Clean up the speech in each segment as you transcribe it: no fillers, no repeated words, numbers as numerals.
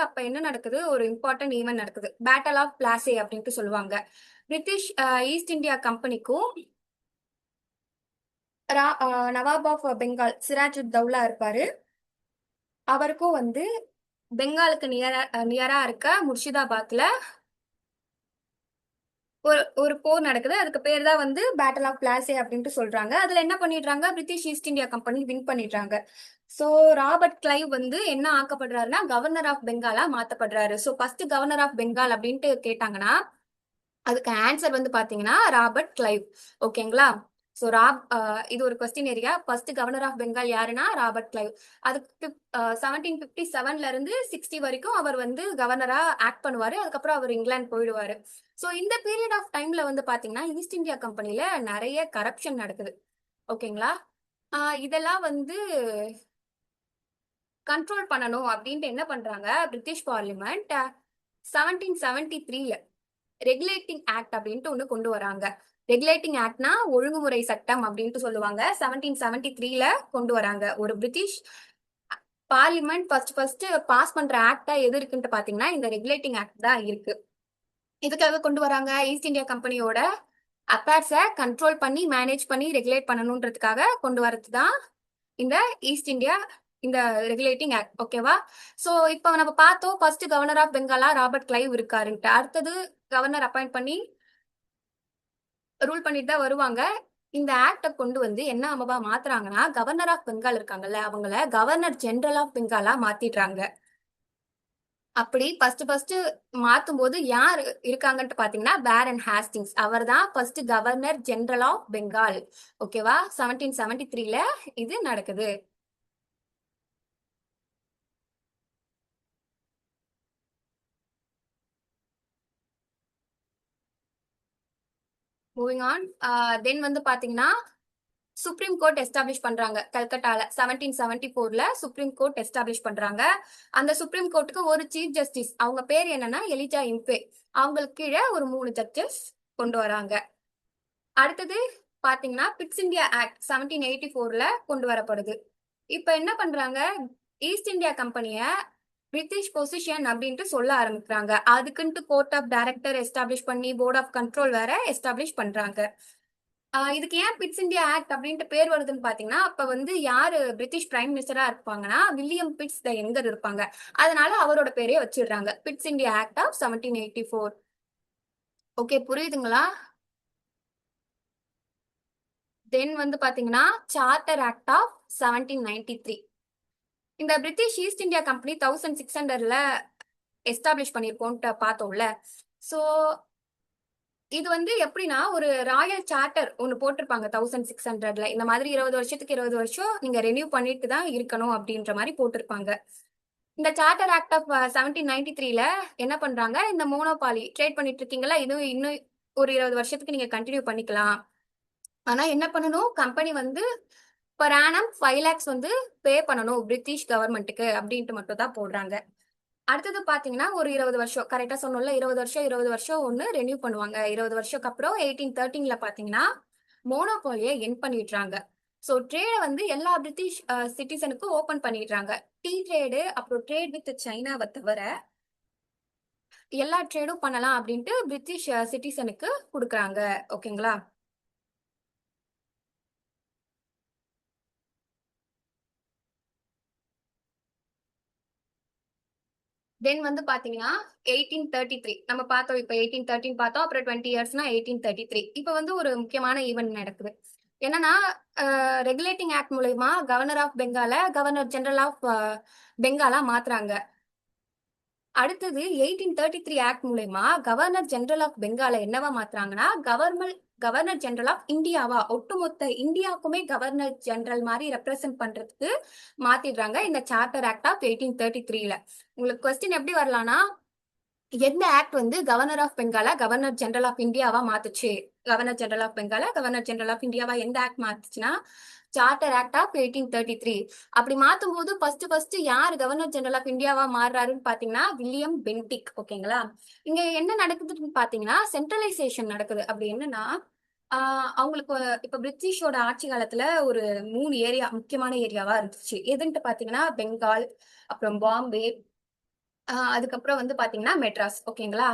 அப்ப என்ன நடக்குது? ஒரு இம்பார்ட்டன்ட் ஈவென்ட் நடக்குது. பேட்டில் ஆஃப் பிளாசே அப்படின்ட்டு சொல்லுவாங்க. பிரிட்டிஷ் ஈஸ்ட் இந்தியா கம்பெனிக்கும் நவாப் ஆஃப் பெங்கால் சிராஜுத் தௌலா இருப்பாரு. அவருக்கும் வந்து பெங்காலுக்கு நியரா இருக்க முர்ஷிதாபாத்ல ஒரு போர் நடக்குது. அதுக்கு பேர் தான் வந்து பேட்டில் ஆஃப் பிளாசே அப்படின்ட்டு சொல்றாங்க. அதுல என்ன பண்ணிடுறாங்க? British East India company win பண்ணிடுறாங்க. சோ ராபர்ட் கிளைவ் வந்து என்ன ஆக்கப்படுறாருன்னா கவர்னர் ஆஃப் பெங்காலா மாத்தப்படுறாரு. So first governor of Bengal அப்படின்ட்டு கேட்டாங்கன்னா அதுக்கு ஆன்சர் வந்து பாத்தீங்கன்னா ராபர்ட் கிளைவ். ஓகேங்களா? சோ இது ஒரு question area. First governor of Bengal யாருன்னா ராபர்ட் கிளைவ். அதுக்கு 1757ல இருந்து 60 வரைக்கும் அவர் வந்து கவர்னரா ஆக்ட் பண்ணுவாரு. அதுக்கப்புறம் அவர் இங்கிலாந்து போயிடுவாரு. சோ இந்த பீரியட் ஆஃப் டைம்ல வந்து பாத்தீங்கன்னா ஈஸ்ட் இந்தியா கம்பெனில நிறைய கரப்ஷன் நடக்குது. ஓகேங்களா? இதெல்லாம் வந்து கண்ட்ரோல் பண்ணணும் அப்படின்ட்டு என்ன பண்றாங்க பிரிட்டிஷ் பார்லிமெண்ட் 1773ல ரெகுலேட்டிங் ஆக்ட் அப்படின்ட்டு ஒண்ணு கொண்டு வராங்க. ரெகுலேட்டிங் ஆக்ட்னா ஒழுங்குமுறை சட்டம் அப்படின்ட்டு சொல்லுவாங்க. 1773ல கொண்டு வராங்க. ஒரு பிரிட்டிஷ் பார்லிமெண்ட் ஃபர்ஸ்ட் பாஸ் பண்ற ஆக்டா எது இருக்குன்னு பாத்தீங்கன்னா இந்த ரெகுலேட்டிங் ஆக்ட் தான் இருக்கு. இதுக்காக கொண்டு வராங்க ஈஸ்ட் இந்தியா கம்பெனியோட அஃபேர்ஸை கண்ட்ரோல் பண்ணி மேனேஜ் பண்ணி ரெகுலேட் பண்ணணுன்றதுக்காக கொண்டு வரது தான் இந்த ஈஸ்ட் இந்தியா இந்த ரெகுலேட்டிங் ஆக்ட். ஓகேவா? சோ இப்போ நம்ம பார்த்தோம் ஃபர்ஸ்ட் கவர்னர் ஆஃப் பெங்காலா ராபர்ட் கிளைவ் இருக்காருன்ட்டு. அடுத்தது கவர்னர் அப்பாயிண்ட் பண்ணி ரூல் பண்ணிட்டு தான் வருவாங்க. இந்த ஆக்ட கொண்டு வந்து என்ன அம்மாவா மாத்துறாங்கன்னா கவர்னர் ஆஃப் பெங்கால் இருக்காங்கல்ல அவங்கள கவர்னர் ஜெனரல் ஆஃப் பெங்காலா மாத்திடுறாங்க. அப்படி ஃபர்ஸ்ட் மாத்தும் போது யார் இருக்காங்கன்னு பாத்தீங்கன்னா பேரன் ஹாஸ்டிங்ஸ். அவர் தான் first governor general of Bengal. ஓகேவா? 1773ல இது நடக்குது. Moving on. தென் வந்து பாத்தீங்கன்னா சுப்ரீம் கோர்ட் எஸ்டாப்ளிஷ் பண்றாங்க கல்கட்டால 1774ல சுப்ரீம் கோர்ட் எஸ்டாப்ளிஷ் பண்றாங்க. அந்த சுப்ரீம் கோர்ட்டுக்கு ஒரு சீஃப் ஜஸ்டிஸ், அவங்க பேர் என்னன்னா எலிஜா இம்பே. அவங்களுக்கு கீழே ஒரு 3 ஜட்ஜஸ் கொண்டு வராங்க. அடுத்தது பாத்தீங்கன்னா பிட்ஸ் இந்தியா ஆக்ட் 1784ல கொண்டு வரப்படுது. இப்ப என்ன பண்றாங்க? ஈஸ்ட் இந்தியா கம்பெனிய பிரிட்டிஷ் பொசிஷன் அப்படின்ட்டு சொல்ல ஆரம்பிக்கிறாங்க. அதுக்குன்ட்டு கோர்ட் ஆஃப் டைரக்டர் எஸ்டாப்ளிஷ் பண்ணி போர்ட் ஆஃப் கண்ட்ரோல் வேற எஸ்டாப்ளிஷ் பண்றாங்க. இதுக்கு ஏன் பிட்ஸ் இந்தியா ஆக்ட் அப்படின்ட்டு பேர் வருதுன்னு பாத்தீங்கன்னா அப்ப வந்து யாரு பிரிட்டிஷ் பிரைம் மினிஸ்டரா இருப்பாங்கன்னா வில்லியம் பிட்ஸ் த யங்கர் இருப்பாங்க. அதனால அவரோட பேரே வச்சிடுறாங்க Pitt's India act of 1784. Okay, புரியுதுங்களா? தென் வந்து பாத்தீங்கன்னா சார்ட்டர் ஆக்ட் ஆஃப் 1793. இந்த பிரிட்டிஷ் ஈஸ்ட் இந்தியா கம்பெனி 1600ல எஸ்டாப்ளிஷ் பண்ணிருக்கோம்ட்டு பார்த்தோம்ல. சோ இது வந்து எப்படின்னா ஒரு ராயல் சார்ட்டர் ஒன்னு போட்டிருப்பாங்க 1600ல. இந்த மாதிரி 20 வருஷத்துக்கு 20 வருஷம் நீங்க ரெனியூ பண்ணிட்டு தான் இருக்கணும் அப்படின்ற மாதிரி போட்டிருப்பாங்க. இந்த சார்ட்டர் ஆக்ட் ஆஃப் 1793ல என்ன பண்றாங்க? இந்த மோனோபாலி ட்ரேட் பண்ணிட்டு இருக்கீங்களா, இது இன்னும் ஒரு 20 வருஷத்துக்கு நீங்க கண்டினியூ பண்ணிக்கலாம். ஆனா என்ன பண்ணணும்? கம்பெனி வந்து பர் ஆனம் 5 lakhs வந்து பே பண்ணணும் பிரிட்டிஷ் கவர்மெண்ட்டுக்கு அப்படின்ட்டு மட்டும் தான் போடுறாங்க. அடுத்தது பாத்தீங்கன்னா ஒரு 20 வருஷம் கரெக்டா சொன்னோம்ல, 20 வருஷம் ஒன்னு ரெனியூ பண்ணுவாங்க. 20 வருஷத்துக்கு அப்புறம் 1813ல பாத்தீங்கன்னா மோனோபாலியை என் பண்ணிடுறாங்க. சோ ட்ரேட வந்து எல்லா பிரிட்டிஷ் சிட்டிசனுக்கும் ஓபன் பண்ணிடுறாங்க. டீ ட்ரேடு அப்புறம் ட்ரேட் வித் சைனாவை தவிர எல்லா ட்ரேடும் பண்ணலாம் அப்படின்ட்டு பிரிட்டிஷ் சிட்டிசனுக்கு கொடுக்குறாங்க. ஓகேங்களா? தென் வந்து பாத்தீங்கன்னா 1833 நம்ம பார்த்தோம். இப்ப 1813 பார்த்தோம். அப்புறம் 20 இயர்ஸ்னா 1833. இப்ப வந்து ஒரு முக்கியமான ஈவெண்ட் நடக்குது. என்னன்னா ரெகுலேட்டிங் ஆக்ட் மூலயமா கவர்னர் ஆஃப் பெங்கால கவர்னர் ஜெனரல் ஆஃப் பெங்காலா மாத்துறாங்க. அடுத்தது 1833 ஆக்ட் மூலயமா கவர்னர் ஜெனரல் ஆஃப் பெங்கால என்னவா மாத்துறாங்கன்னா கவர்னர் ஜெனரல் ஆஃப் இந்தியாவா ஒட்டுமொத்த இந்தியாவுக்குமே கவர்னர் ஜெனரல் மாதிரி ரெப்ரசென்ட் பண்றதுக்கு மாத்திடுறாங்க இந்த சார்ட்டர் ஆக்ட் ஆஃப் 1833ல. உங்களுக்கு கொஸ்டின் எப்படி வரலாம்னா எந்த ஆக்ட் வந்து கவர்னர் ஆஃப் பெங்கால கவர்னர் ஜெனரல் ஆஃப் இந்தியாவா மாத்துச்சு? கவர்னர் ஜெனரல் ஆஃப் பெங்கால கவர்னர் ஜெனரல் ஆஃப் இந்தியாவா எந்த ஆக்ட் மாத்துச்சுன்னா சார்ட்டர் ஆக்ட் ஆஃப் 1833. அப்படி மாத்தும் போது ஃபர்ஸ்ட் யார் கவர்னர் ஜெனரல் ஆஃப் இந்தியாவா மாறுறாருன்னு பாத்தீங்கன்னா வில்லியம் பென்டிக். ஓகேங்களா? இங்க என்ன நடக்குதுன்னு பாத்தீங்கன்னா சென்ட்ரலைசேஷன் நடக்குது. அப்படி என்னன்னா அவங்களுக்கு இப்ப பிரிட்டிஷோட ஆட்சி காலத்துல ஒரு 3 ஏரியா முக்கியமான ஏரியாவா இருந்துச்சு. எதுன்ட்டு பாத்தீங்கன்னா பெங்கால், அப்புறம் பாம்பே, அதுக்கப்புறம் வந்து பாத்தீங்கன்னா மெட்ராஸ். ஓகேங்களா?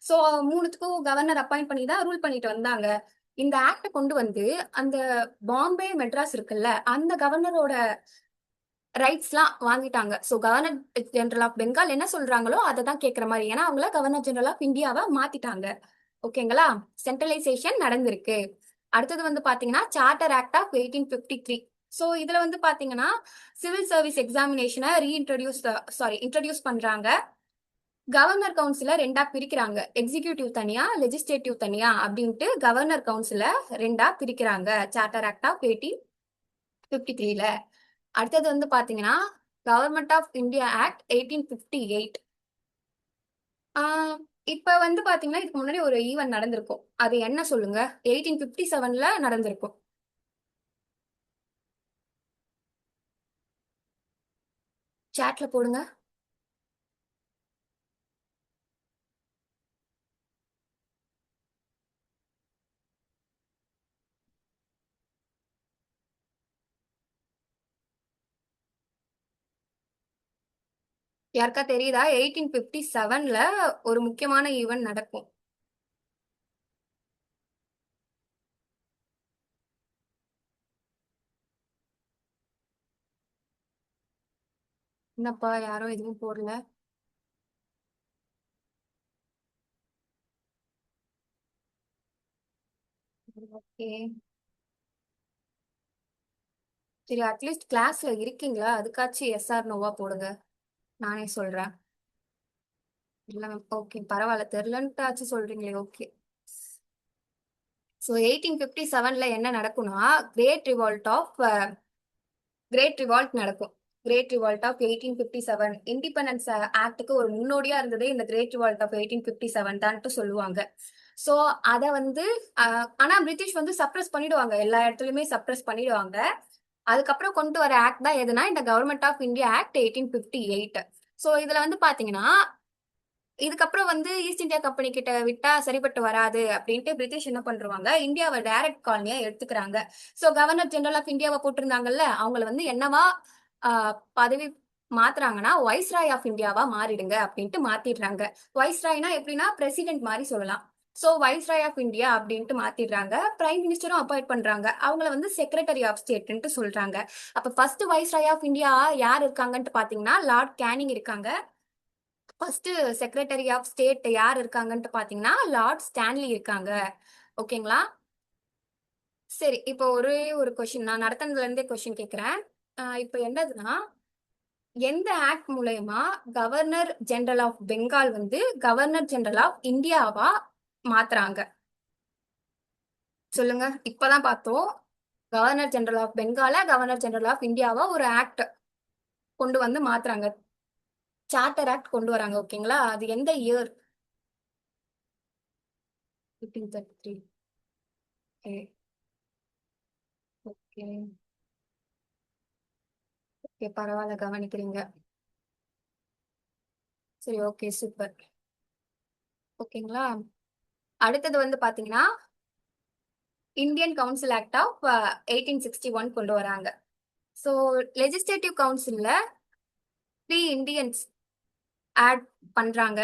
சோ மூணுத்துக்கும் கவர்னர் அப்பாயிண்ட் பண்ணி தான் ரூல் பண்ணிட்டு வந்தாங்க. இந்த ஆக்ட கொண்டு வந்து அந்த பாம்பே, மெட்ராஸ் இருக்குல்ல, அந்த கவர்னரோட ரைட்ஸ்லாம் வாங்கிட்டாங்க. So governor general of Bengal என்ன சொல்றாங்களோ அதை தான் கேட்கிற மாதிரி. ஏன்னா அவங்கள கவர்னர் ஜெனரல் ஆஃப் இந்தியாவா மாத்திட்டாங்க. ஓகேங்களா? சென்ட்ரலைசேஷன் நடந்திருக்கு. அடுத்தது வந்து பாத்தீங்கன்னா சார்ட்டர் ஆக்ட் ஆஃப் 1853. சோ இதுல வந்து பாத்தீங்கன்னா சிவில் சர்வீஸ் எக்ஸாமினேஷனை இன்ட்ரடியூஸ் பண்றாங்க. கவர்னர் கவுன்சில ரெண்டா பிரிக்கிறாங்க. எக்ஸிகியூட்டிவ் தனியா, லெஜிஸ்லேட்டிவ் தனியா அப்படின்ட்டு கவர்னர் கவுன்சில ரெண்டா பிரிக்கிறாங்க. சார்ட்டர் ஆக்ட் ஆஃப் 1853ல. அடுத்தது வந்து பாத்தீங்கன்னா கவர்மெண்ட் ஆஃப் இந்தியா ஆக்ட் 1858. இப்ப வந்து பாத்தீங்கன்னா இதுக்கு முன்னாடி ஒரு ஈவென்ட் நடந்திருக்கும். அது என்ன சொல்லுங்க? 1857ல நடந்திருக்கும். சாட்ல போடுங்க. யாருக்கா தெரியுதா? 1857ல ஒரு முக்கியமான ஈவென்ட் நடக்கும். என்னப்பா யாரும் எதுவும் போடல? ஓகே. சரி, அட்லீஸ்ட் கிளாஸ்ல இருக்கீங்களா? அதுக்காச்சும் எஸ்ஆர் நோவா போடுங்க. நானே சொல்றேன். இல்ல மேம். ஓகே, பரவாயில்ல. தெரிலன்ட்டாச்சும் சொல்றீங்களே. ஓகே. ஸோ 1857ல என்ன நடக்கும்னா great revolt of great revolt நடக்கும். கிரேட் ரிவால்ட் ஆஃப் 1857 இண்டிபெண்டன்ஸ் ஆக்டுக்கு ஒரு முன்னோடியா இருந்தது இந்த கிரேட் ரிவால்ட் ஆஃப் 1857 தான்ட்டு சொல்லுவாங்க. ஸோ அதை வந்து ஆனா பிரிட்டிஷ் வந்து சப்ரஸ் பண்ணிடுவாங்க. எல்லா இடத்துலயுமே சப்ரஸ் பண்ணிடுவாங்க. அதுக்கப்புறம் கொண்டு வர ஆக்ட் தான் எதுனா இந்த கவர்மெண்ட் ஆஃப் இந்தியா ஆக்ட் 1858. ஸோ இதுல வந்து பாத்தீங்கன்னா இதுக்கப்புறம் வந்து ஈஸ்ட் இந்தியா கம்பெனி கிட்ட விட்டா சரிப்பட்டு வராது அப்படின்ட்டு பிரிட்டிஷ் என்ன பண்றாங்க, இந்தியாவை டைரக்ட் காலனியா எடுத்துக்கிறாங்க. சோ கவர்னர் ஜெனரல் ஆஃப் இந்தியாவை போட்டிருந்தாங்கல்ல, அவங்கள வந்து என்னவா பதவி மாத்துறாங்கன்னா வைஸ்ராய் ஆஃப் இந்தியாவா மாறிடுங்க அப்படின்ட்டு மாத்திடுறாங்க. வைஸ்ராய்னா எப்படின்னா பிரசிடென்ட் மாதிரி சொல்லலாம். சோ வைஸ்ராய் ஆஃப் இந்தியா அப்படின்ட்டு மாத்திடுறாங்க. பிரைம் மினிஸ்டரும் அப்பாயிண்ட் பண்றாங்க. அவங்கள வந்து செக்ரட்டரி ஆஃப் ஸ்டேட்ன்ட்டு சொல்றாங்க. அப்ப ஃபர்ஸ்ட் வைஸ்ராய் ஆஃப் இந்தியா யார் இருக்காங்கன்ட்டு பாத்தீங்கன்னா லார்ட் கேனிங் இருக்காங்க. ஃபர்ஸ்ட் செக்ரட்டரி ஆஃப் ஸ்டேட் யார் இருக்காங்கன்ட்டு பாத்தீங்கன்னா லார்ட் ஸ்டான்லி இருக்காங்க. ஓகேங்களா? சரி, இப்போ ஒரே ஒரு கொஸ்டின் நான் நடத்தினதுல இருந்தே கொஸ்டின் கேக்குறேன். இப்போ என்னதுன்னா எந்த ஆக்ட் மூலயமா கவர்னர் ஜெனரல் ஆஃப் பெங்கால் வந்து கவர்னர் ஜெனரல் ஆஃப் இந்தியாவா மாத்துறாங்க? சொல்லுங்க. இப்பதான் பார்த்தோம். கவர்னர் ஜெனரல் ஆஃப் பெங்கால கவர்னர் ஜெனரல் ஆஃப் இந்தியாவா ஒரு ஆக்ட் கொண்டு வந்து மாத்துறாங்க. சார்ட்டர் ஆக்ட் கொண்டு வராங்க. ஓகேங்களா? அது எந்த இயர்? 1533. ஓகே. ஓகே, பரவாயில்ல, கவனிக்கிறீங்க. சரி, ஓகே, சூப்பர். ஓகேங்களா? அடுத்தது வந்து பாத்தீங்கன்னா இந்தியன் கவுன்சில் ஆக்ட் ஆஃப் 1861 கொண்டு வராங்க. ஸோ லெஜிஸ்லேட்டிவ் கவுன்சில்ல 3 இந்தியன்ஸ் ஆட் பண்றாங்க.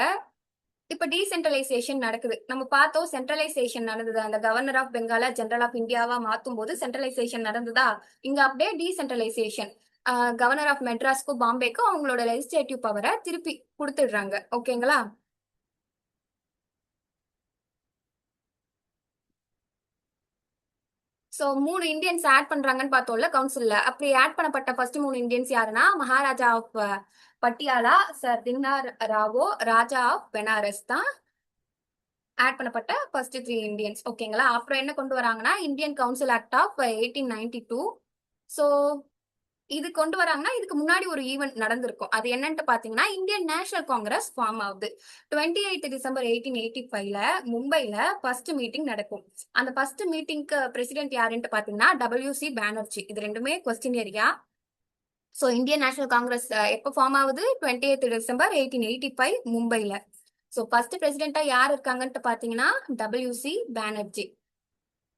இப்ப டீசென்ட்ரலைசேஷன் நடக்குது. நம்ம பார்த்தோம் சென்ட்ரலைசேஷன் நடந்தது. அந்த கவர்னர் ஆஃப் பெங்கால ஜெனரல் ஆஃப் இந்தியாவா மாத்தும் போது சென்ட்ரலைசேஷன் நடந்ததா? இங்க அப்படியே டீசென்ட்ரலைசேஷன். கவர்னர் ஆஃப் மெட்ராஸ்க்கும் பாம்பேக்கும் அவங்களோட லெஜிஸ்லேட்டிவ் பவரை திருப்பி கொடுத்துடுறாங்க. ஓகேங்களா? சோ 3 இந்தியன்ஸ் ஆட் பண்றாங்கன்னு பார்த்தோம்ல கவுன்சில்ல. அப்படி ஆட் பண்ணப்பட்ட ஃபர்ஸ்ட் 3 இந்தியன்ஸ் யாருன்னா Maharaja of Patiala, Sir Dinkar Rao, Raja of Benares தான் ஆட் பண்ணப்பட்ட ஃபர்ஸ்ட் 3 இந்தியன்ஸ். ஓகேங்களா? அப்புறம் என்ன கொண்டு வராங்கன்னா Indian council act of 1892. So இது கொண்டு வராங்கன்னா இதுக்கு முன்னாடி ஒரு ஈவெண்ட் நடந்திருக்கும். அது என்னன்ட்டு பாத்தீங்கன்னா இந்தியன் நேஷனல் காங்கிரஸ் ஃபார்ம் ஆகுது. 28 டிசம்பர் 1885ல மும்பைல ஃபர்ஸ்ட் மீட்டிங் நடக்கும். அந்த ஃபர்ஸ்ட் மீட்டிங்க்கு பிரசிடென்ட் யாருன்ட்டு பாத்தீங்கன்னா WC பானர்ஜி. இது ரெண்டுமே question area. So Indian national Congress எப்போ ஃபார்ம் ஆகுது? 28 டிசம்பர் 1885 மும்பைல. ஸோ ஃபர்ஸ்ட் பிரசிடென்டா யார் இருக்காங்கன்ட்டு பாத்தீங்கன்னா WC பானர்ஜி.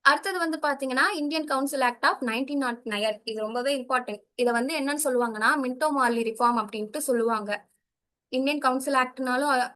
அடுத்தது வந்து பாத்தீங்கன்னா இந்தியன் கவுன்சில் ஆக்ட் ஆஃப் 1909. இது ரொம்பவே இம்பார்ட்டன்ட். இதை வந்து என்னன்னு சொல்லுவாங்கன்னா மின்டோ மார்லி ரிஃபார்ம் அப்படின்ட்டு சொல்லுவாங்க. Indian council ஆக்ட்னாலும்